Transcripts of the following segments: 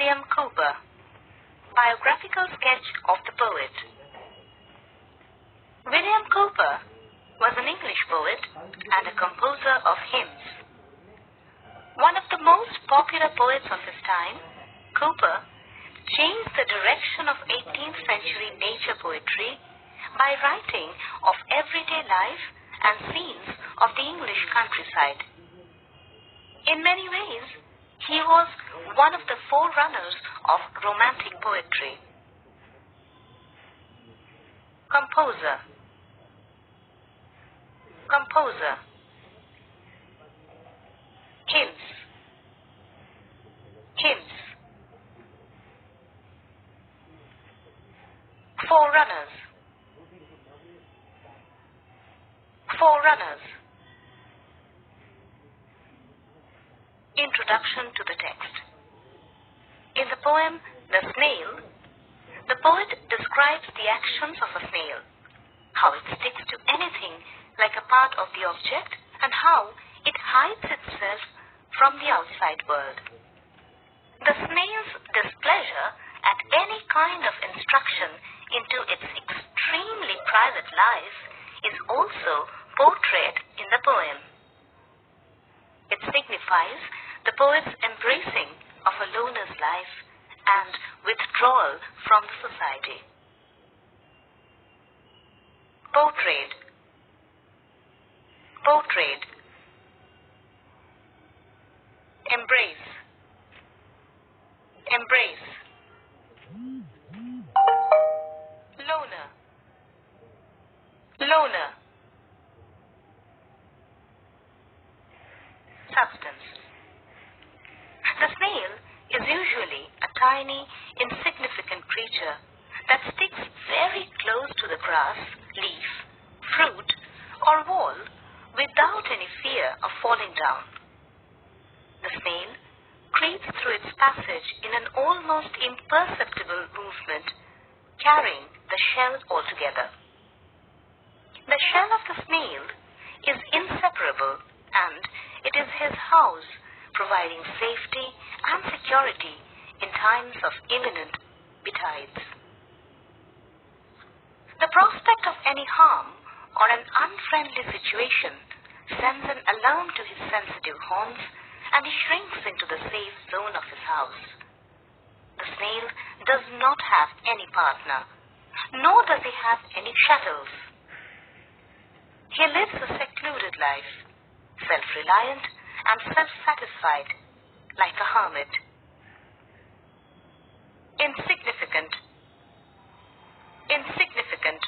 William Cowper. Biographical sketch of the poet. William Cowper was an English poet and a composer of hymns. One of the most popular poets of his time, Cowper changed the direction of 18th century nature poetry by writing of everyday life and scenes of the English countryside. In many ways, he was one of the forerunners of romantic poetry. Composer. Composer. Hymns. Hymns. Forerunners. Forerunners. Introduction to the text. In the poem The Snail, the poet describes the actions of a snail, how it sticks to anything like a part of the object, and how it hides itself from the outside world. The snail's displeasure at any kind of instruction into its extremely private life is also portrayed in the poem. It signifies the poet's embracing of a loner's life and withdrawal from society. Portrayed. Portrayed. Embrace. Embrace. Loner. Loner. Substance. The snail is usually a tiny, insignificant creature that sticks very close to the grass, leaf, fruit, or wall without any fear of falling down. The snail creeps through its passage in an almost imperceptible movement, carrying the shell altogether. The shell of the snail is inseparable, and it is his house, providing safety and security in times of imminent betides. The prospect of any harm or an unfriendly situation sends an alarm to his sensitive horns, and he shrinks into the safe zone of his house. The snail does not have any partner, nor does he have any shadows. He lives a secluded life, self-reliant and self-satisfied, like a hermit. Insignificant. Insignificant.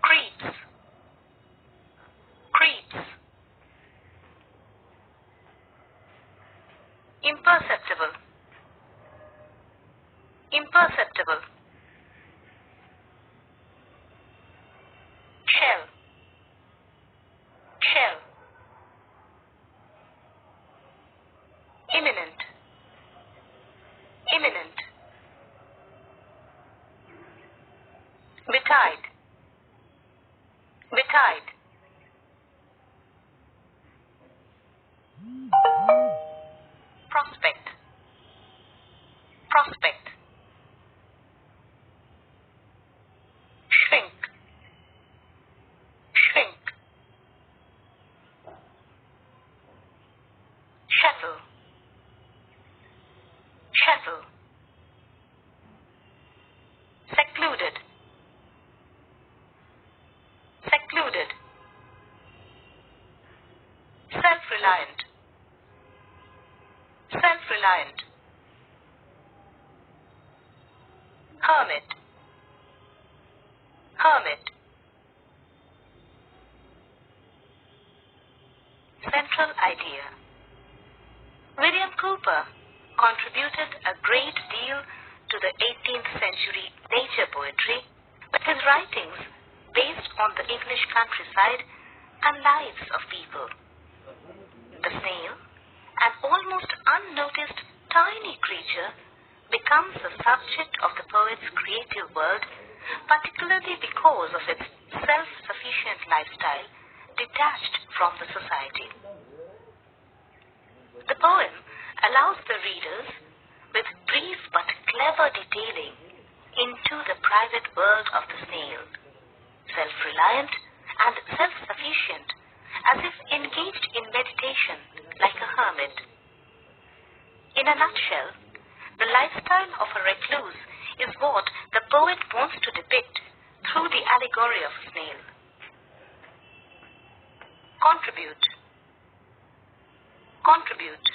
Creeps. Creeps. Imperceptible. Imperceptible. Shell. Shell. Imminent. Imminent. Betide. Betide. Prospect. Prospect. Shrink. Shrink. Shuttle. Shuttle. Secluded. Secluded. Self-reliant. Self-reliant. Hermit. Hermit. Central idea. William Cowper contributed a great deal to the 18th century nature poetry with his writings based on the English countryside and lives of people. The snail, an almost unnoticed tiny creature, becomes the subject of the poet's creative world, particularly because of its self-sufficient lifestyle detached from the society. The poem allows the readers with brief but clever detailing into the private world of the snail, self-reliant and self-sufficient, as if engaged in meditation like a hermit. In a nutshell, the lifestyle of a recluse is what the poet wants to depict through the allegory of a snail. Contribute. Contribute.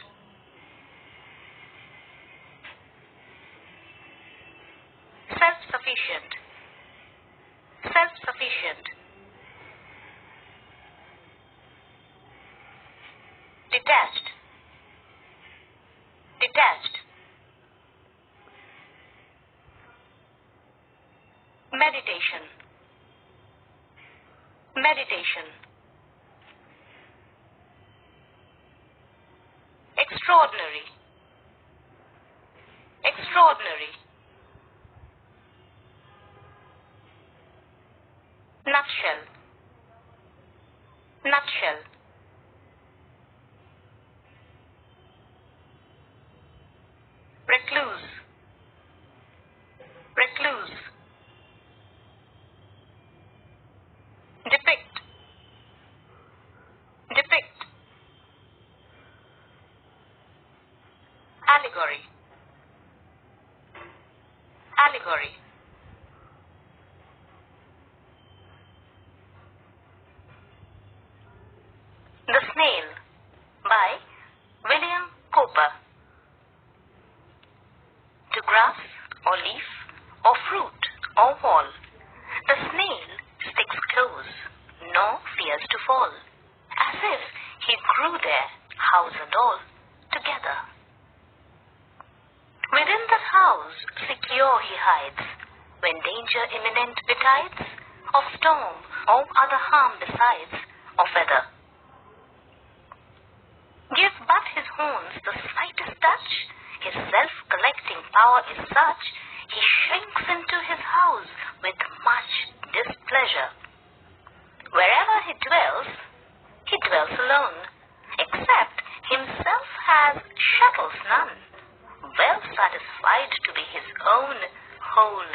Self-sufficient. Self-sufficient. Detached. Detached. Meditation. Meditation. Extraordinary. Extraordinary. Nutshell. Nutshell. Recluse. Recluse. Depict. Depict. Allegory. Allegory. The Snail by William Cowper. To grass or leaf or fruit or wall, the snail sticks close, nor fears to fall, as if he grew there, house and all, together. Within that house secure he hides, when danger imminent betides, of storm or other harm besides, of weather. Give but his horns the slightest touch, his self-collecting power is such, he shrinks into his house with much displeasure. Wherever he dwells alone, except himself has shuttles none, well satisfied to be his own whole